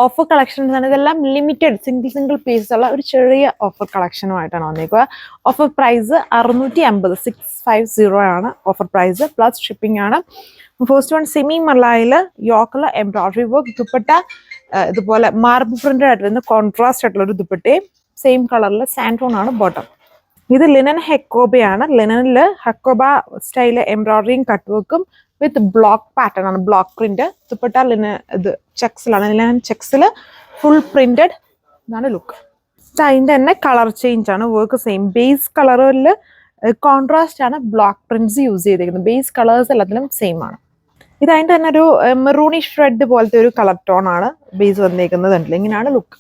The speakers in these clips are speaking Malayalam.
ഓഫർ കളക്ഷൻസ് ആണ്. ഇതെല്ലാം ലിമിറ്റഡ് സിംഗിൾ പീസ് ഉള്ള ഒരു ചെറിയ ഓഫർ കളക്ഷനുമായിട്ടാണ് വന്നേക്കുക. ഓഫർ പ്രൈസ് 650 650 ആണ് ഓഫർ പ്രൈസ് പ്ലസ് ഷിപ്പിംഗ് ആണ്. ഫസ്റ്റ് വൺ സെമി മലായിൽ യോക്കിൽ എംബ്രോയിഡറി വർക്ക് ദുപ്പട്ട ഇതുപോലെ മാർബിൾ പ്രിന്റഡ് ആയിട്ട് വരുന്ന കോൺട്രാസ്റ്റ് ആയിട്ടുള്ള ഒരു ദുപ്പട്ടയും സെയിം കളറിൽ സാൻഡോൺ ആണ് ബോട്ടം. ഇത് ലിനൻ ഹെക്കോബയാണ്. ലിനനിൽ ഹെക്കോബ സ്റ്റൈല് എംബ്രോയിഡറിയും കട്ട് വർക്കും വിത്ത് ബ്ലോക്ക് പാറ്റേൺ ആണ്, ബ്ലോക്ക് പ്രിന്റ്. ദുപ്പട്ട ഇത് ചെക്സിലാണ്, ലിനൻ ചെക്സിൽ ഫുൾ പ്രിന്റഡ്. ഇതാണ് ലുക്ക്. അതിൻ്റെ തന്നെ കളർ ചേഞ്ച് ആണ്, വർക്ക് സെയിം. ബേസ് കളറിൽ കോൺട്രാസ്റ്റ് ആണ് ബ്ലോക്ക് പ്രിന്റ്സ് യൂസ് ചെയ്തിരിക്കുന്നത്. ബേസ് കളേഴ്സ് എല്ലാത്തിലും സെയിം ആണ്. ഇത് അതിൻ്റെ തന്നെ ഒരു മെറൂണിഷ് റെഡ് പോലത്തെ ഒരു കളർ ടോൺ ആണ് ബേസ് വന്നിരിക്കുന്നത്. ഇങ്ങനെയാണ് ലുക്ക്.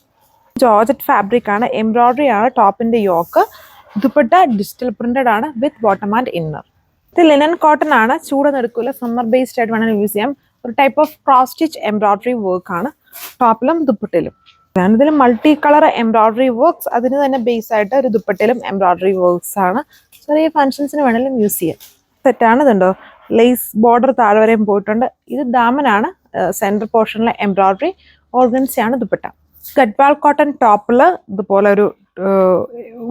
ജോർജറ്റ് ഫാബ്രിക് ആണ്, എംബ്രോയിഡറി ആണ് ടോപ്പിന്റെ യോക്ക്. ദുപ്പട്ട ഡിജിറ്റൽ പ്രിന്റഡ് ആണ് വിത്ത് ബോട്ടം ആൻഡ് ഇന്നർ. ഇത് ലിനൻ കോട്ടൺ ആണ്, ചൂട് നിൽക്കില്ല, സമ്മർ ബേസ്ഡ് ആയിട്ട് വേണമെങ്കിൽ യൂസ് ചെയ്യാം. ഒരു type of cross stitch embroidery work ആണ് ടോപ്പിലും ദുപ്പട്ടയിലും. ഇതിൽ മൾട്ടി കളർ എംബ്രോയിഡറി വർക്ക്സ്, അതിന് തന്നെ ബേസ് ആയിട്ട് ഒരു ദുപ്പട്ടയിലും എംബ്രോയിഡറി വർക്ക്സ് ആണ്. ചെറിയ ഫംഗ്ഷൻസിന് വേണമെങ്കിലും യൂസ് ചെയ്യാം. സെറ്റാണ്. ഇതുണ്ടോ, ലേസ് ബോർഡർ താഴെ വരെയും പോയിട്ടുണ്ട്. ഇത് ദാമനാണ്, സെൻറ്റർ പോർഷനിലെ എംബ്രോയിഡറി. ഓർഗൻസിയാണ് ദുപ്പട്ട. ഗഡ്വാൾ കോട്ടൺ ടോപ്പിൽ ഇതുപോലെ ഒരു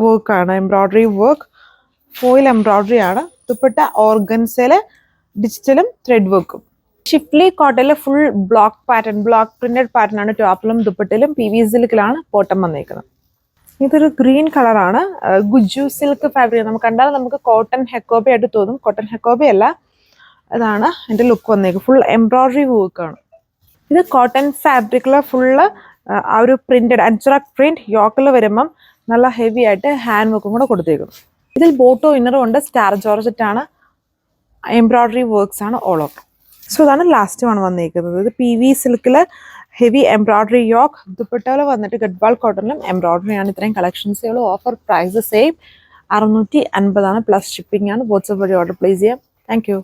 വർക്കാണ്, എംബ്രോയിഡറി വർക്ക്, ഫോയിൽ എംബ്രോയിഡറി ആണ്. ദുപ്പട്ട ഓർഗൻസയില് ഡിജിറ്റലും ത്രെഡ് വർക്കും. ഷിഫ്ലി കോട്ടണിൽ full block pattern, block printed pattern ആണ് ടോപ്പിലും ദുപ്പട്ടയിലും. PV സിൽക്കിലാണ് ബോട്ടം വന്നേക്കുന്നത്. ഇതൊരു ഗ്രീൻ കളറാണ്, ഗുജു സിൽക്ക് ഫാബ്രിക്. നമുക്ക് കണ്ടാൽ നമുക്ക് കോട്ടൺ ഹെക്കോബ ആയിട്ട് തോന്നും. കോട്ടൺ ഹെക്കോബ അല്ല, ഇതാണ് എൻ്റെ ലുക്ക് വന്നേക്കുന്നത്. ഫുൾ എംബ്രോയിഡറി വർക്കാണ്. ഇത് കോട്ടൺ ഫാബ്രിക്കിൽ ഫുള്ള് ആ ഒരു പ്രിന്റഡ് അജ്രക് പ്രിന്റ്. യോക്കിൽ വരുമ്പം നല്ല ഹെവി ആയിട്ട് ഹാൻഡ് വർക്കും കൂടെ കൊടുത്തേക്കും. ഇതിൽ ബോട്ടോ ഇന്നറും ഉണ്ട്. സ്റ്റാർ ജോർജറ്റ് ആണ്, എംബ്രോയിഡറി വർക്ക്സ് ആണ് ഓൾ ഓവർ. സോ ഇതാണ് ലാസ്റ്റ് ആണ് വന്നിരിക്കുന്നത്. ഇത് PV സിൽക്കിൽ ഹെവി എംബ്രോയിഡറി യോക്ക്. ദുപ്പട്ടയിൽ വന്നിട്ട് ഗഡ്വാൾ കോട്ടണിലും എംബ്രോയിഡറി ആണ്. ഇത്രയും കളക്ഷൻസേ ഉള്ളൂ. ഓഫർ പ്രൈസ് സെയിം 650 ആണ്, പ്ലസ് ഷിപ്പിംഗ് ആണ്. വാട്സ്ആപ്പ് വഴി ഓർഡർ പ്ലേസ് ചെയ്യാം. Thank you.